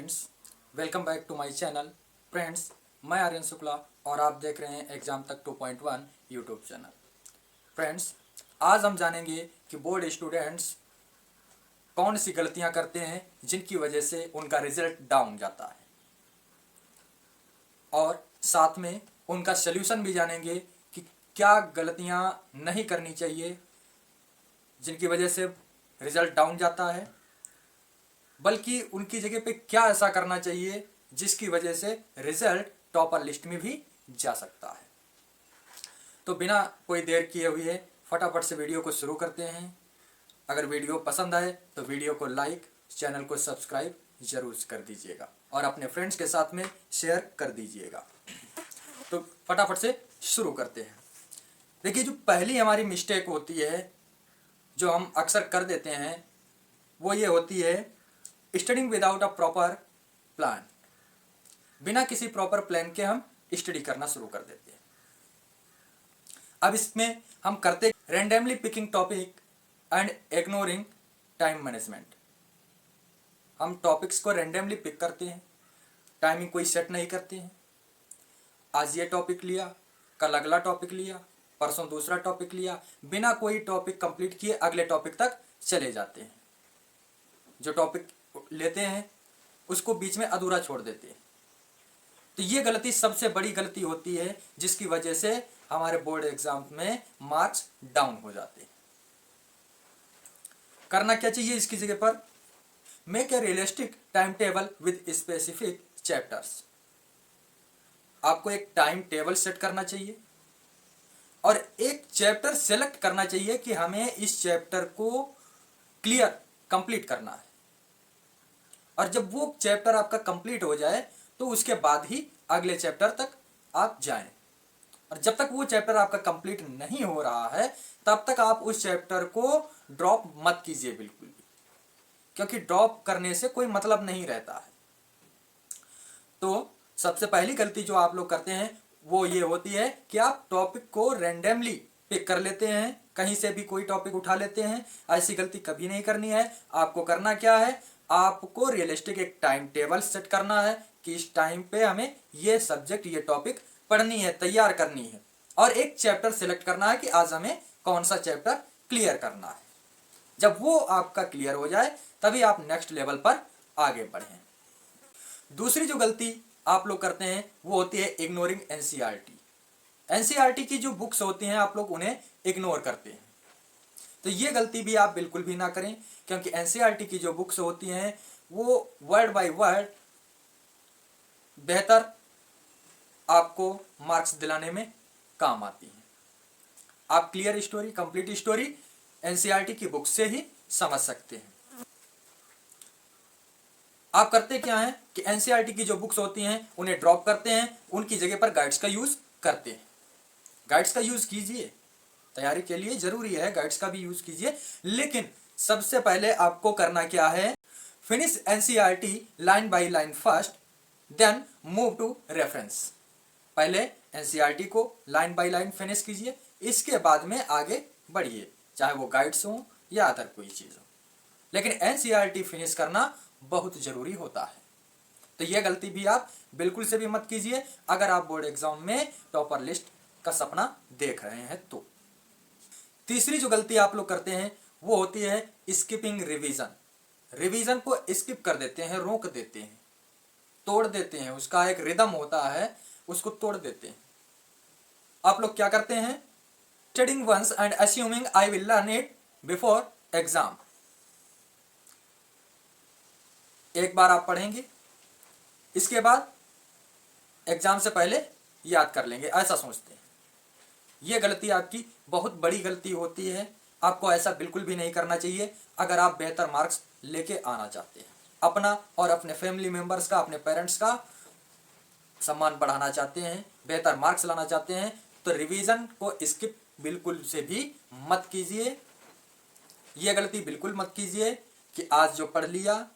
Friends, welcome back to my channel. Friends, मैं आर्यन शुक्ला और आप देख रहे हैं एग्जाम तक 2.1 यूट्यूब चैनल। फ्रेंड्स, आज हम जानेंगे कि बोर्ड स्टूडेंट्स कौन सी गलतियां करते हैं जिनकी वजह से उनका रिजल्ट डाउन जाता है, और साथ में उनका सल्यूशन भी जानेंगे कि क्या गलतियां नहीं करनी चाहिए जिनकी वजह से रिजल्ट डाउन जाता है, बल्कि उनकी जगह पे क्या ऐसा करना चाहिए जिसकी वजह से रिजल्ट टॉपर लिस्ट में भी जा सकता है। तो बिना कोई देर किए हुए फटाफट से वीडियो को शुरू करते हैं। अगर वीडियो पसंद आए तो वीडियो को लाइक, चैनल को सब्सक्राइब जरूर कर दीजिएगा और अपने फ्रेंड्स के साथ में शेयर कर दीजिएगा। तो फटाफट से शुरू करते हैं। देखिए, जो पहली हमारी मिस्टेक होती है जो हम अक्सर कर देते हैं वो ये होती है studying without a proper plan. बिना किसी प्रॉपर प्लान के हम स्टडी करना शुरू कर देते हैं। अब इसमें हम करते randomly picking topic and ignoring time management. हम टॉपिक्स को रैंडमली पिक करते हैं, टाइमिंग कोई सेट नहीं करते हैं। आज ये टॉपिक लिया, कल अगला टॉपिक लिया, परसों दूसरा टॉपिक लिया, बिना कोई टॉपिक कंप्लीट किए अगले टॉपिक तक चले जाते हैं। जो टॉपिक लेते हैं उसको बीच में अधूरा छोड़ देते हैं। तो ये गलती सबसे बड़ी गलती होती है जिसकी वजह से हमारे बोर्ड एग्जाम में मार्क्स डाउन हो जाते हैं। करना क्या चाहिए इसकी जगह पर? Make a realistic time table with specific chapters. आपको एक टाइम टेबल सेट करना चाहिए और एक चैप्टर सेलेक्ट करना चाहिए कि हमें इस चैप्टर को क्लियर कंप्लीट करना है। और जब वो चैप्टर आपका कंप्लीट हो जाए तो उसके बाद ही अगले चैप्टर तक आप जाएं। और जब तक वो चैप्टर आपका कंप्लीट नहीं हो रहा है तब तक आप उस चैप्टर को ड्रॉप मत कीजिए बिल्कुल भी, क्योंकि ड्रॉप करने से कोई मतलब नहीं रहता है। तो सबसे पहली गलती जो आप लोग करते हैं वो ये होती है कि आप टॉपिक को रैंडमली पिक कर लेते हैं, कहीं से भी कोई टॉपिक उठा लेते हैं। ऐसी गलती कभी नहीं करनी है। आपको करना क्या है, आपको रियलिस्टिक एक टाइम टेबल सेट करना है कि इस टाइम पे हमें ये सब्जेक्ट, ये टॉपिक पढ़नी है, तैयार करनी है, और एक चैप्टर सिलेक्ट करना है कि आज हमें कौन सा चैप्टर क्लियर करना है। जब वो आपका क्लियर हो जाए तभी आप नेक्स्ट लेवल पर आगे बढ़ें। दूसरी जो गलती आप लोग करते हैं वो होती है इग्नोरिंग एनसीईआरटी। एनसीईआरटी की जो बुक्स होती हैं आप लोग उन्हें इग्नोर करते हैं। तो ये गलती भी आप बिल्कुल भी ना करें, क्योंकि एनसीईआरटी की जो बुक्स होती हैं वो वर्ड बाय वर्ड बेहतर आपको मार्क्स दिलाने में काम आती हैं। आप clear story, complete story NCERT की बुक से ही समझ सकते हैं। आप करते क्या हैं कि एनसीईआरटी की जो बुक्स होती हैं उन्हें ड्रॉप करते हैं, उनकी जगह पर गाइड्स का यूज करते हैं। गाइड्स का यूज कीजिए, तैयारी के लिए जरूरी है, गाइड्स का भी यूज कीजिए, लेकिन सबसे पहले आपको करना क्या है, finish NCERT line by line first, then move to reference. पहले एनसीईआरटी को लाइन बाय लाइन फिनिश कीजिए, इसके बाद में आगे बढ़िए, चाहे वो गाइड्स हो या अदर कोई चीज हो, लेकिन एनसीईआरटी फिनिश करना बहुत जरूरी होता है। तो यह गलती भी आप बिल्कुल से भी मत कीजिए अगर आप बोर्ड एग्जाम में टॉपर लिस्ट का सपना देख रहे हैं तो। तीसरी जो गलती आप लोग करते हैं वो होती है स्किपिंग रिवीजन। रिवीजन को स्किप कर देते हैं, रोक देते हैं, तोड़ देते हैं। उसका एक रिदम होता है, उसको तोड़ देते हैं। आप लोग क्या करते हैं, studying once and assuming I will learn it before exam. एक बार आप पढ़ेंगे, इसके बाद एग्जाम से पहले याद कर लेंगे, ऐसा सोचते हैं। यह गलती आपकी बहुत बड़ी गलती होती है। आपको ऐसा बिल्कुल भी नहीं करना चाहिए अगर आप बेहतर मार्क्स लेके आना चाहते हैं, अपना और अपने फैमिली मेंबर्स का, अपने पेरेंट्स का सम्मान बढ़ाना चाहते हैं, बेहतर मार्क्स लाना चाहते हैं। तो रिवीजन को स्किप बिल्कुल से भी मत कीजिए। यह गलती बिल्कुल मत कीजिए कि आज जो पढ़ लिया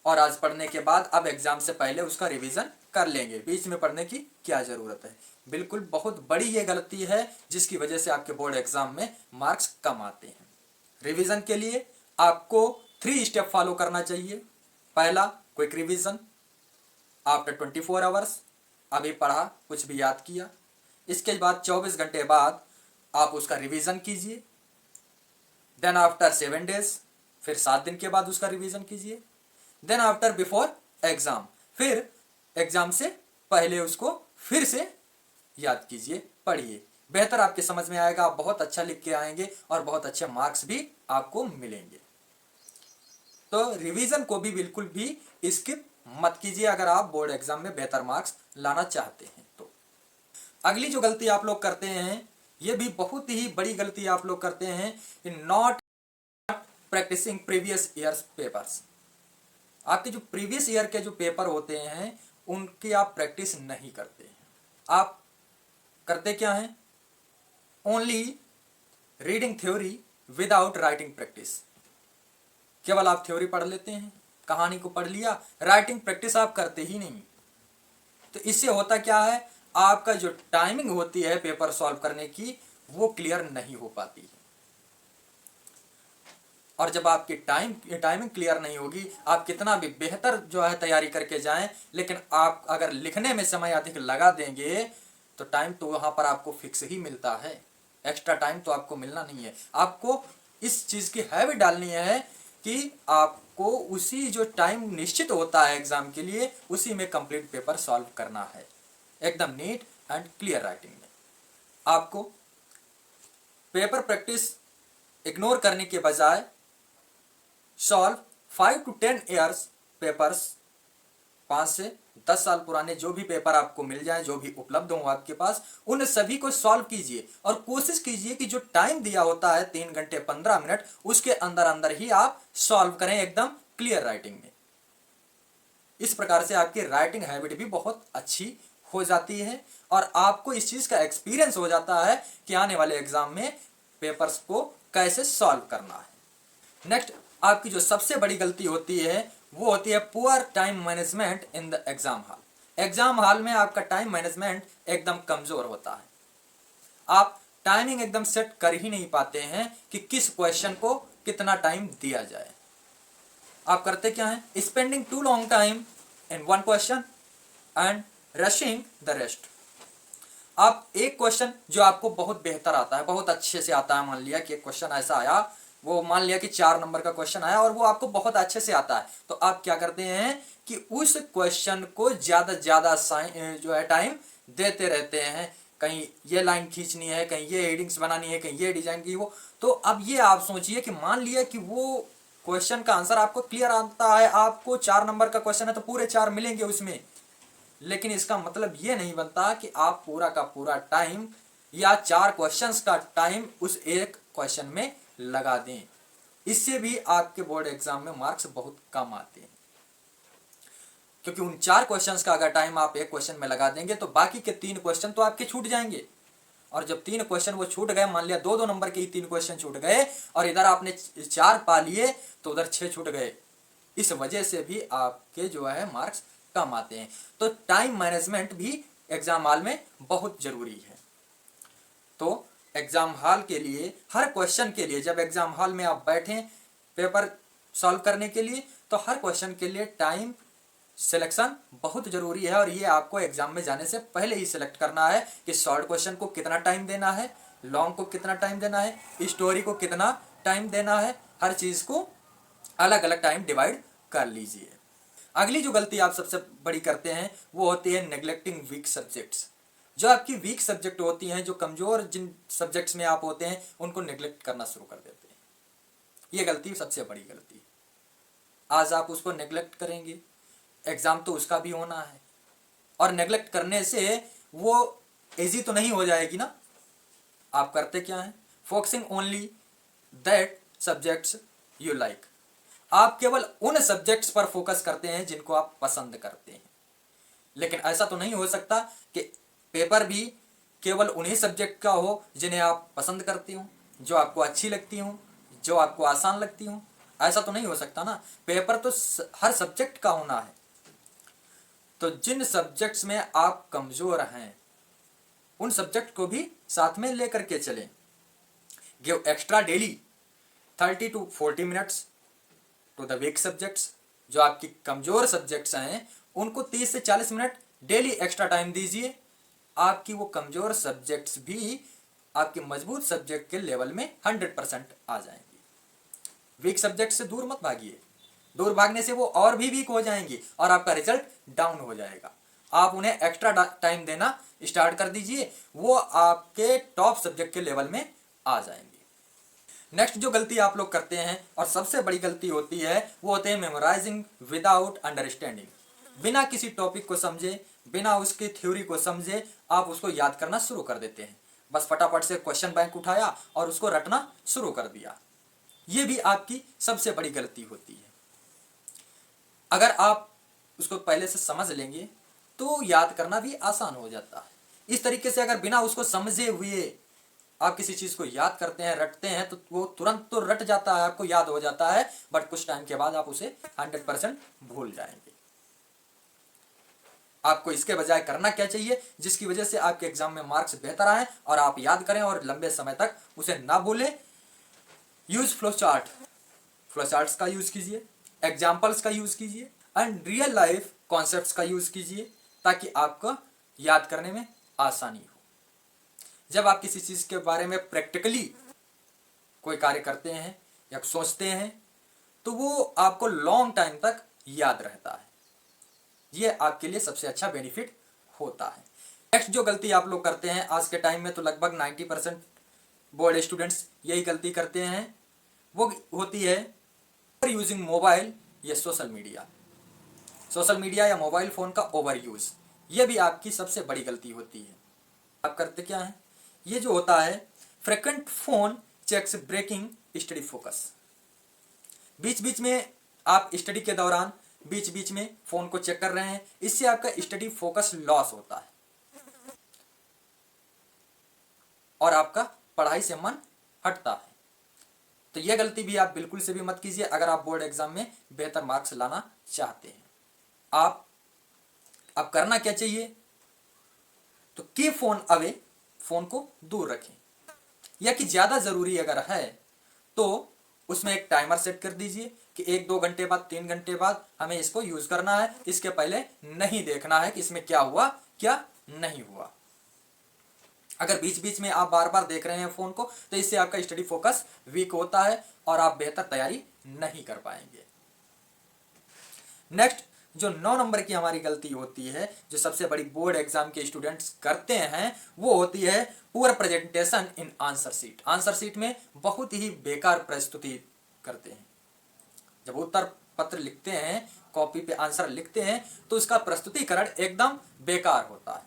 और आज पढ़ने के बाद अब एग्जाम से पहले उसका रिवीजन कर लेंगे, बीच में पढ़ने की क्या जरूरत है। बिल्कुल बहुत बड़ी ये गलती है जिसकी वजह से आपके बोर्ड एग्जाम में मार्क्स कम आते हैं। रिवीजन के लिए आपको 3 स्टेप फॉलो करना चाहिए। पहला, क्विक रिवीजन, आफ्टर 24 आवर्स, अभी पढ़ा, कुछ भी याद किया, इसके बाद 24 घंटे बाद आप उसका रिवीजन कीजिए। देन आफ्टर 7 डेज, फिर 7 दिन के बाद उसका रिवीजन कीजिए। देन आफ्टर बिफोर एग्जाम, फिर एग्जाम से पहले उसको फिर से याद कीजिए, पढ़िए, बेहतर आपके समझ में आएगा, आप बहुत अच्छा लिख के आएंगे और बहुत अच्छे मार्क्स भी आपको मिलेंगे। तो रिवीजन को भी बिल्कुल भी स्किप मत कीजिए अगर आप बोर्ड एग्जाम में बेहतर मार्क्स लाना चाहते हैं तो। अगली जो गलती आप लोग करते हैं, ये भी बहुत ही बड़ी गलती आप लोग करते हैं, in not practising previous years papers. आपके जो प्रीवियस ईयर के जो पेपर होते हैं उनकी आप प्रैक्टिस नहीं करते हैं। आप करते क्या हैं? Only reading theory without writing practice. केवल आप थ्योरी पढ़ लेते हैं, कहानी को पढ़ लिया, राइटिंग प्रैक्टिस आप करते ही नहीं। तो इससे होता क्या है, आपका जो टाइमिंग होती है पेपर सॉल्व करने की वो क्लियर नहीं हो पाती है। और जब आपकी टाइमिंग क्लियर नहीं होगी, आप कितना भी बेहतर जो है तैयारी करके जाएं, लेकिन आप अगर लिखने में समय अधिक लगा देंगे तो टाइम तो वहां पर आपको फिक्स ही मिलता है, एक्स्ट्रा टाइम तो आपको मिलना नहीं है। आपको इस चीज की हैबिट डालनी है कि आपको उसी जो टाइम निश्चित होता है एग्जाम के लिए, उसी में कंप्लीट पेपर सॉल्व करना है, एकदम नीट एंड क्लियर राइटिंग में। आपको पेपर प्रैक्टिस इग्नोर करने के बजाय सॉल्व 5 to 10 ईयर्स पेपर्स, 5 से 10 साल पुराने जो भी पेपर आपको मिल जाए, जो भी उपलब्ध हो आपके पास, उन सभी को सॉल्व कीजिए और कोशिश कीजिए कि जो टाइम दिया होता है 3 घंटे 15 मिनट, उसके अंदर अंदर ही आप सॉल्व करें एकदम क्लियर राइटिंग में। इस प्रकार से आपकी राइटिंग हैबिट भी बहुत अच्छी हो जाती है और आपको इस चीज का एक्सपीरियंस हो जाता है कि आने वाले एग्जाम में पेपर्स को कैसे सॉल्व करना है। नेक्स्ट, आपकी जो सबसे बड़ी गलती होती है वो होती है poor time management in the exam hall. Exam hall में आपका टाइम मैनेजमेंट एकदम कमजोर होता है। आप टाइमिंग एकदम सेट कर ही नहीं पाते हैं कि किस क्वेश्चन को कितना टाइम दिया जाए। आप करते क्या हैं? Spending too long time in one question and rushing the rest. आप एक क्वेश्चन जो आपको बहुत बेहतर आता है, बहुत अच्छे से आता है, मान लिया कि एक क्वेश्चन ऐसा आया, वो मान लिया कि 4 नंबर का क्वेश्चन आया और वो आपको बहुत अच्छे से आता है, तो आप क्या करते हैं कि उस क्वेश्चन को ज्यादा ज्यादा जो है टाइम देते रहते हैं। कहीं ये लाइन खींचनी है, कहीं ये हेडिंग्स बनानी है, कहीं ये डिजाइन की वो। तो अब ये आप सोचिए कि मान लिया कि वो क्वेश्चन का आंसर आपको क्लियर आता है, आपको 4 नंबर का क्वेश्चन है तो पूरे 4 मिलेंगे उसमें, लेकिन इसका मतलब ये नहीं बनता कि आप पूरा का पूरा टाइम या 4 क्वेश्चंस का टाइम उस एक क्वेश्चन में लगा दें। इससे भी आपके बोर्ड एग्जाम में मार्क्स बहुत कम आते हैं, क्योंकि उन 4 क्वेश्चंस का अगर टाइम आप एक क्वेश्चन में लगा देंगे तो बाकी के 3 क्वेश्चन तो आपके छूट जाएंगे। और जब 3 क्वेश्चन वो छूट गए, मान लिया 2-2 नंबर के ही 3 क्वेश्चन छूट गए और इधर आपने 4 पा लिए तो उधर 6 छूट गए। इस वजह से भी आपके जो है मार्क्स कम आते हैं। तो टाइम मैनेजमेंट भी एग्जाम हॉल में बहुत जरूरी है। तो एग्जाम हॉल के लिए, हर क्वेश्चन के लिए, जब एग्जाम हॉल में आप बैठें पेपर सॉल्व करने के लिए, तो हर क्वेश्चन के लिए टाइम सिलेक्शन बहुत जरूरी है। और ये आपको एग्जाम में जाने से पहले ही सिलेक्ट करना है कि शॉर्ट क्वेश्चन को कितना टाइम देना है, लॉन्ग को कितना टाइम देना है, स्टोरी को कितना टाइम देना है, हर चीज को अलग अलग टाइम डिवाइड कर लीजिए। अगली जो गलती आप सबसे बड़ी करते हैं वो होती है नेग्लेक्टिंग वीक सब्जेक्ट्स। जो आपकी वीक सब्जेक्ट होती हैं, जो कमजोर जिन सब्जेक्ट्स में आप होते हैं, उनको नेग्लेक्ट करना शुरू कर देते हैं। ये गलती सबसे बड़ी गलती है। आज आप उसको नेग्लेक्ट करेंगे, एग्जाम तो उसका भी होना है, और नेग्लेक्ट करने से वो इजी तो नहीं हो जाएगी ना। आप करते क्या हैं? Focusing only that subjects you like. आप केवल उन सब्जेक्ट्स पर फोकस करते हैं जिनको आप पसंद करते हैं। लेकिन ऐसा तो नहीं हो सकता कि पेपर भी केवल उन्हीं सब्जेक्ट का हो जिन्हें आप पसंद करते हो, जो आपको अच्छी लगती हो, जो आपको आसान लगती हो। ऐसा तो नहीं हो सकता ना। पेपर तो हर सब्जेक्ट का होना है। तो जिन सब्जेक्ट्स में आप कमजोर हैं उन सब्जेक्ट को भी साथ में लेकर के चलें। Give extra daily 30 to 40 minutes to the weak subjects. जो आपकी कमजोर सब्जेक्ट्स हैं उनको 30 से 40 मिनट डेली एक्स्ट्रा टाइम दीजिए। आपकी वो कमजोर सब्जेक्ट्स भी आपके मजबूत सब्जेक्ट के लेवल में 100% आ जाएंगी। वीक सब्जेक्ट से दूर मत भागिए, दूर भागने से वो और भी वीक हो जाएंगी और आपका रिजल्ट डाउन हो जाएगा। आप उन्हें एक्स्ट्रा टाइम देना स्टार्ट कर दीजिए, वो आपके टॉप सब्जेक्ट के लेवल में आ जाएंगे। नेक्स्ट जो गलती आप लोग करते हैं और सबसे बड़ी गलती होती है वो होते हैं मेमोराइजिंग विदाउट अंडरस्टैंडिंग। बिना किसी टॉपिक को समझे, बिना उसकी थ्योरी को समझे आप उसको याद करना शुरू कर देते हैं। बस फटाफट से क्वेश्चन बैंक उठाया और उसको रटना शुरू कर दिया। ये भी आपकी सबसे बड़ी गलती होती है। अगर आप उसको पहले से समझ लेंगे तो याद करना भी आसान हो जाता है। इस तरीके से अगर बिना उसको समझे हुए आप किसी चीज को याद करते हैं, रटते हैं, तो वो तुरंत तो रट जाता है, आपको याद हो जाता है, बट कुछ टाइम के बाद आप उसे 100% भूल जाएंगे। आपको इसके बजाय करना क्या चाहिए, जिसकी वजह से आपके एग्जाम में मार्क्स बेहतर आए और आप याद करें और लंबे समय तक उसे ना भूलें? Use flow chart. Flow charts का यूज कीजिए, एग्जाम्पल्स का यूज कीजिए एंड रियल लाइफ कॉन्सेप्ट्स का यूज कीजिए ताकि आपको याद करने में आसानी हो। जब आप किसी चीज के बारे में प्रैक्टिकली कोई कार्य करते हैं या सोचते हैं तो वो आपको लॉन्ग टाइम तक याद रहता है। ये आपके लिए सबसे अच्छा बेनिफिट होता है। नेक्स्ट जो गलती आप लोग करते हैं आज के टाइम में, तो लगभग 90% बोर्ड स्टूडेंट्स यही गलती करते हैं, वो होती है यूजिंग मोबाइल या सोशल मीडिया। सोशल मीडिया या मोबाइल फोन का ओवर यूज, ये भी आपकी सबसे बड़ी गलती होती है। आप करते क्या है, ये जो होता है frequent phone checks breaking study focus. बीच बीच में आप स्टडी के दौरान बीच बीच में फोन को चेक कर रहे हैं, इससे आपका स्टडी फोकस लॉस होता है और आपका पढ़ाई से मन हटता है। तो यह गलती भी आप बिल्कुल से भी मत कीजिए अगर आप बोर्ड एग्जाम में बेहतर मार्क्स लाना चाहते हैं। आप करना क्या चाहिए, तो कीप फोन अवे, फोन को दूर रखें, या कि ज्यादा जरूरी अगर है तो उसमें एक टाइमर सेट कर दीजिए कि 1-2 घंटे बाद, 3 घंटे बाद हमें इसको यूज करना है, इसके पहले नहीं देखना है कि इसमें क्या हुआ क्या नहीं हुआ। अगर बीच बीच में आप बार बार देख रहे हैं फोन को तो इससे आपका स्टडी फोकस वीक होता है और आप बेहतर तैयारी नहीं कर पाएंगे। नेक्स्ट जो 9 नंबर की हमारी गलती होती है, जो सबसे बड़ी बोर्ड एग्जाम के स्टूडेंट्स करते हैं, वो होती है poor presentation in answer sheet. Answer sheet में बहुत ही बेकार प्रस्तुति करते हैं। जब उत्तर पत्र लिखते हैं, कॉपी पे आंसर लिखते हैं, तो उसका प्रस्तुतिकरण एकदम बेकार होता है,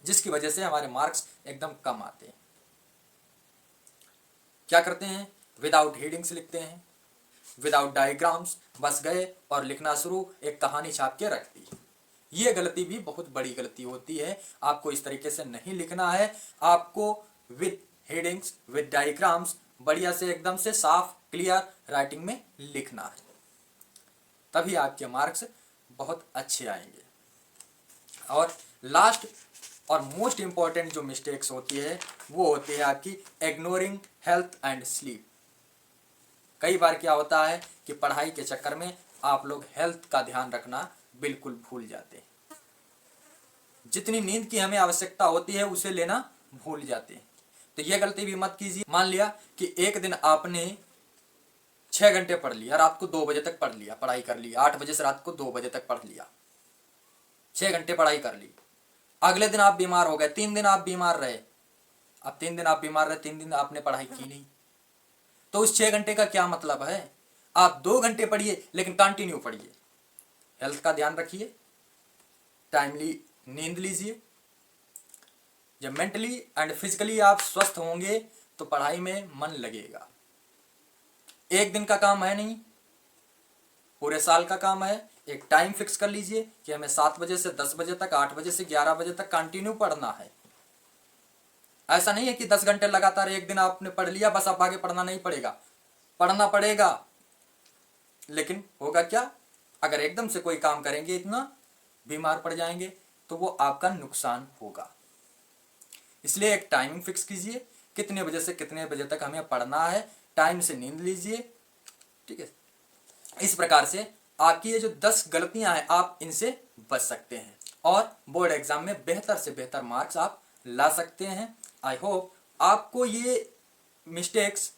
जिसकी वजह से हमारे मार्क्स एकदम कम आते हैं। क्या करते हैं, विदाउट हेडिंग्स लिखते हैं, विदाउट डायग्राम्स, बस गए और लिखना शुरू, एक कहानी छाप के रख दी। ये गलती भी बहुत बड़ी गलती होती है। आपको इस तरीके से नहीं लिखना है, आपको विद हेडिंग्स, विद डायग्राम्स, बढ़िया से एकदम से साफ क्लियर राइटिंग में लिखना है, तभी आपके मार्क्स बहुत अच्छे आएंगे। और लास्ट और मोस्ट इंपॉर्टेंट जो मिस्टेक्स होती है वो होती है आपकी इग्नोरिंग हेल्थ एंड स्लीप। कई बार क्या होता है कि पढ़ाई के चक्कर में आप लोग हेल्थ का ध्यान रखना बिल्कुल भूल जाते हैं। जितनी नींद की हमें आवश्यकता होती है उसे लेना भूल जाते हैं। तो यह गलती भी मत कीजिए। मान लिया कि एक दिन आपने 6 घंटे पढ़ लिया, रात को 2 बजे तक पढ़ लिया, पढ़ाई कर ली, 8 बजे से रात को 2 बजे तक पढ़ लिया, 6 घंटे पढ़ाई कर ली। अगले दिन आप बीमार हो गए, 3 दिन आप बीमार रहे। अब 3 दिन आप बीमार रहे, 3 दिन आपने पढ़ाई की नहीं, तो उस 6 घंटे का क्या मतलब है? आप 2 घंटे पढ़िए लेकिन कंटिन्यू पढ़िए। हेल्थ का ध्यान रखिए, टाइमली नींद लीजिए। जब मेंटली एंड फिजिकली आप स्वस्थ होंगे तो पढ़ाई में मन लगेगा। एक दिन का काम है नहीं, पूरे साल का काम है। एक टाइम फिक्स कर लीजिए कि हमें 7 बजे से 10 बजे तक, 8 बजे से 11 बजे तक कंटिन्यू पढ़ना है। ऐसा नहीं है कि 10 घंटे लगातार एक दिन आपने पढ़ लिया, बस आप आगे पढ़ना नहीं पड़ेगा, पढ़ना पड़ेगा। लेकिन होगा क्या, अगर एकदम से कोई काम करेंगे, इतना बीमार पड़ जाएंगे तो वो आपका नुकसान होगा। इसलिए एक टाइमिंग फिक्स कीजिए, कितने बजे से कितने बजे तक हमें पढ़ना है, टाइम से नींद लीजिए, ठीक है। इस प्रकार से आपकी ये जो 10 गलतियां हैं आप इनसे बच सकते हैं और बोर्ड एग्जाम में बेहतर से बेहतर मार्क्स आप ला सकते हैं। आई होप आपको ये मिस्टेक्स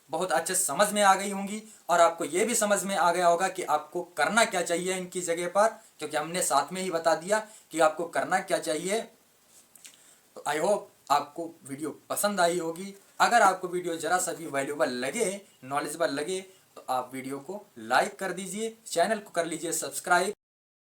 बहुत अच्छे समझ में आ गई होंगी और आपको ये भी समझ में आ गया होगा कि आपको करना क्या चाहिए इनकी जगह पर, क्योंकि हमने साथ में ही बता दिया कि आपको करना क्या चाहिए। तो आई होप आपको वीडियो पसंद आई होगी। अगर आपको वीडियो ज़रा सा भी वैल्यूबल लगे, नॉलेजेबल लगे, तो आप वीडियो को लाइक कर दीजिए, चैनल को कर लीजिए सब्सक्राइब